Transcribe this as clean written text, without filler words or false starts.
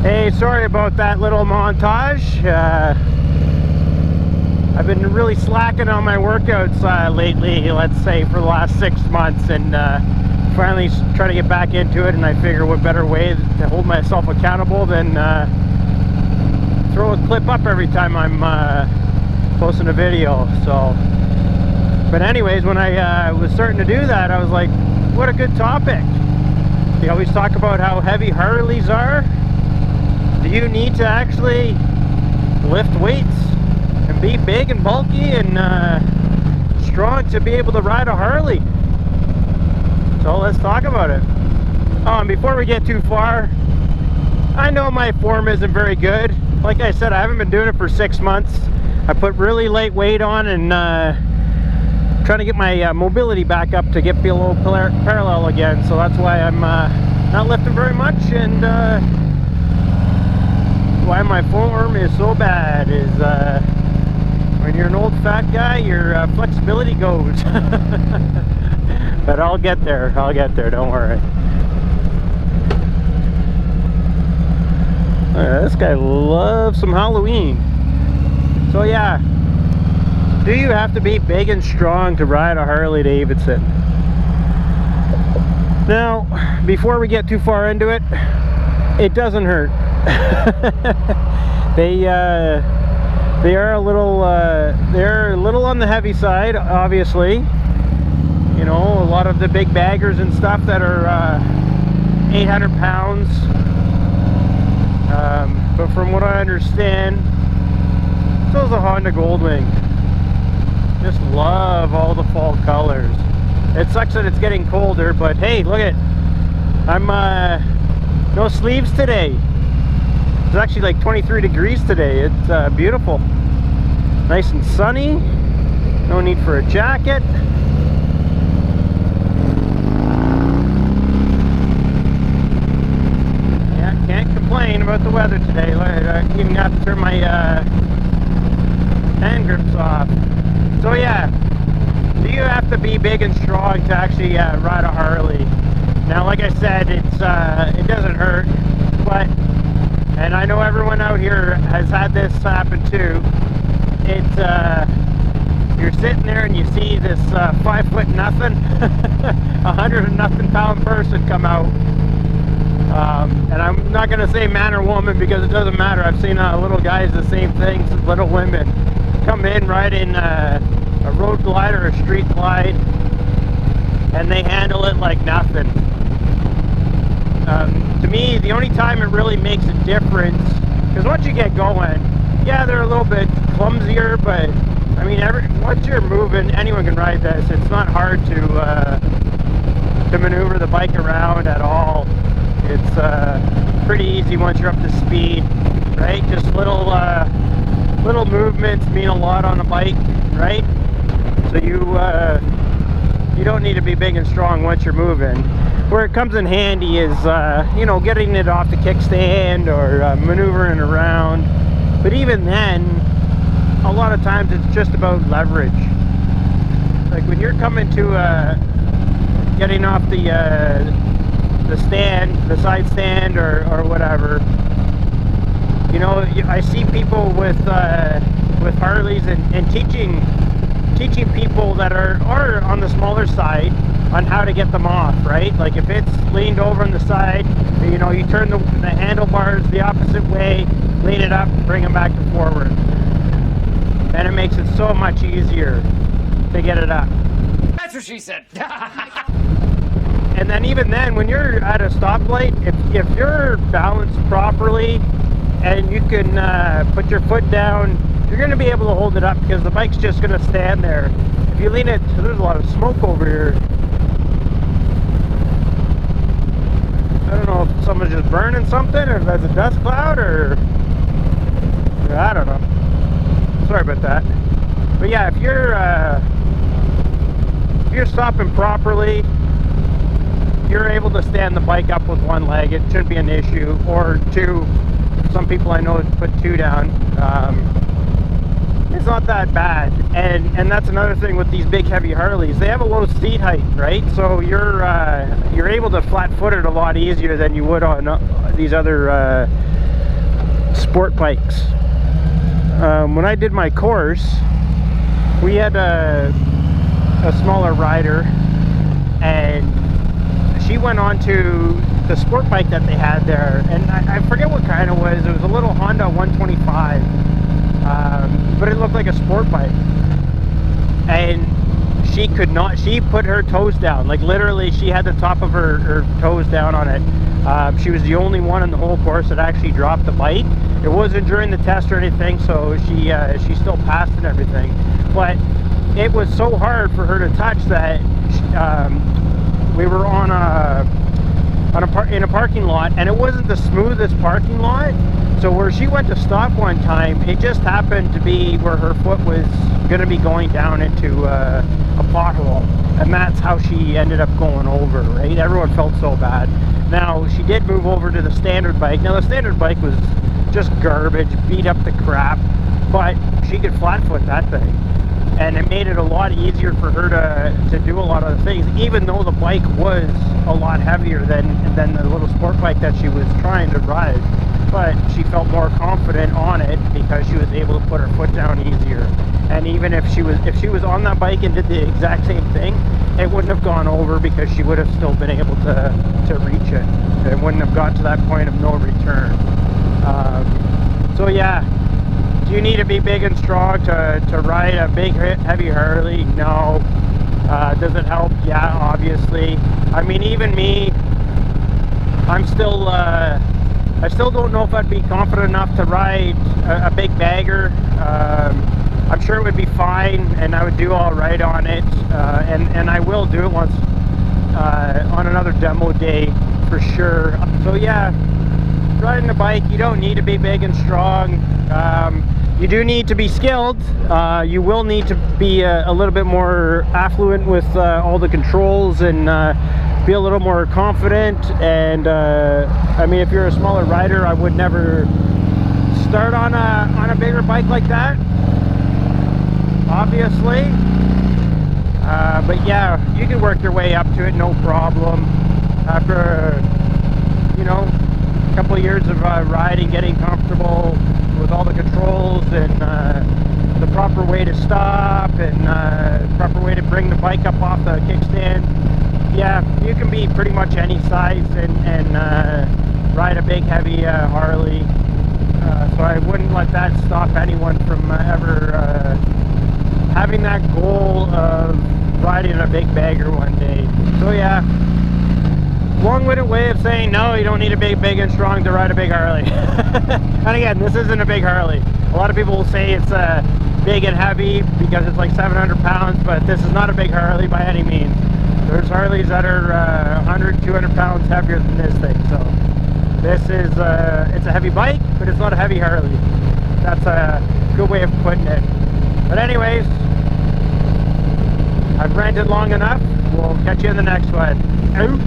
Hey, sorry about that little montage. I've been really slacking on my workouts lately, let's say for the last 6 months, and finally trying to get back into it. And I figure what better way to hold myself accountable than throw a clip up every time I'm posting a video. So, but anyways, when I was starting to do that, I was like, what a good topic. They always talk about how heavy Harleys are. Do you need to actually lift weights and be big and bulky and strong to be able to ride a Harley? So let's talk about it. And before we get too far, I know my form isn't very good. Like I said, I haven't been doing it for 6 months. I put really light weight on and trying to get my mobility back up to be a little parallel again. So that's why I'm not lifting very much, and why my form is so bad is when you're an old fat guy, your flexibility goes. But I'll get there, don't worry. This guy loves some Halloween. So yeah, do you have to be big and strong to ride a Harley Davidson? Now, before we get too far into it, it doesn't hurt. They are a little they're a little on the heavy side, obviously. You know, a lot of the big baggers and stuff that are 800 pounds. But from what I understand, so is a Honda Goldwing. Just love all the fall colors. It sucks that it's getting colder, but hey, look at, I'm no sleeves today. It's actually like 23 degrees today. It's beautiful. Nice and sunny. No need for a jacket. Yeah, can't complain about the weather today. I even have to turn my hand grips off. So yeah, do you have to be big and strong to actually ride a Harley? Now, like I said, it doesn't hurt, but, and I know everyone out here has had this happen too. It's you're sitting there and you see this 5 foot nothing, 100 and nothing pound person come out. And I'm not gonna say man or woman because it doesn't matter. I've seen little guys the same thing, little women come in riding a road glide or a street glide, and they handle it like nothing. To me, the only time it really makes a difference, because once you get going, yeah, they're a little bit clumsier, but I mean, once you're moving, anyone can ride this. It's not hard to maneuver the bike around at all. It's pretty easy once you're up to speed, right? Just little movements mean a lot on a bike, right? So you don't need to be big and strong once you're moving. Where it comes in handy is, you know, getting it off the kickstand or maneuvering around. But even then, a lot of times it's just about leverage. Like when you're coming to getting off the stand, the side stand or whatever, you know, I see people with Harleys and teaching people that are on the smaller side on how to get them off, right? Like if it's leaned over on the side, you know, you turn the handlebars the opposite way, lean it up, bring them back and forward. And it makes it so much easier to get it up. That's what she said. And then even then, when you're at a stoplight, if you're balanced properly and you can put your foot down, you're going to be able to hold it up because the bike's just going to stand there. If you lean it, there's a lot of smoke over here. I don't know if someone's just burning something, or if that's a dust cloud, or I don't know. Sorry about that. But yeah, if you're stopping properly, you're able to stand the bike up with one leg. It shouldn't be an issue, or two. Some people I know put two down. It's not that bad, and that's another thing with these big heavy Harleys. They have a low seat height, right? So you're able to flat-foot it a lot easier than you would on these other sport bikes. When I did my course, we had a smaller rider, and she went on to the sport bike that they had there, and I forget what kind it was. It was a little Honda 125, but it looked like a sport bike, and she could not, she put her toes down, like literally she had the top of her toes down on it. She was the only one in the whole course that actually dropped the bike. It wasn't during the test or anything, so she still passed and everything, but it was so hard for her to touch that we were in a parking lot, and it wasn't the smoothest parking lot, so where she went to stop one time, it just happened to be where her foot was going to be going down into a pothole, and that's how she ended up going over, right? Everyone felt so bad. Now, she did move over to the standard bike. Now, the standard bike was just garbage, beat up to crap, but she could flat foot that thing, and it made it a lot easier for her to do a lot of the things, even though the bike was a lot heavier than the little sport bike that she was trying to ride. But she felt more confident on it because she was able to put her foot down easier. And even if she was on that bike and did the exact same thing, it wouldn't have gone over because she would have still been able to reach it. It wouldn't have got to that point of no return. So yeah, do you need to be big and strong to ride a big heavy Harley? No. Does it help? Yeah, obviously. I mean, even me, I still don't know if I'd be confident enough to ride a big bagger. I'm sure it would be fine, and I would do all right on it, and I will do it once on another demo day for sure. So yeah, riding a bike, you don't need to be big and strong. You do need to be skilled. You will need to be a little bit more affluent with all the controls, and be a little more confident. And I mean, if you're a smaller rider, I would never start on a bigger bike like that, obviously. But yeah, you can work your way up to it, no problem. After, you know, a couple of years of riding, getting comfortable with all the controls and the proper way to stop and proper way to bring the bike up off the kickstand, yeah, you can be pretty much any size and ride a big heavy Harley. So I wouldn't let that stop anyone from ever having that goal of riding a big bagger one day. So yeah, long-winded way of saying no, you don't need to be big and strong to ride a big Harley. And again, this isn't a big Harley. A lot of people will say it's big and heavy because it's like 700 pounds, but this is not a big Harley by any means. There's Harleys that are 100, 200 pounds heavier than this thing. So this is, it's a heavy bike, but it's not a heavy Harley. That's a good way of putting it. But anyways, I've ranted long enough. We'll catch you in the next one. Out.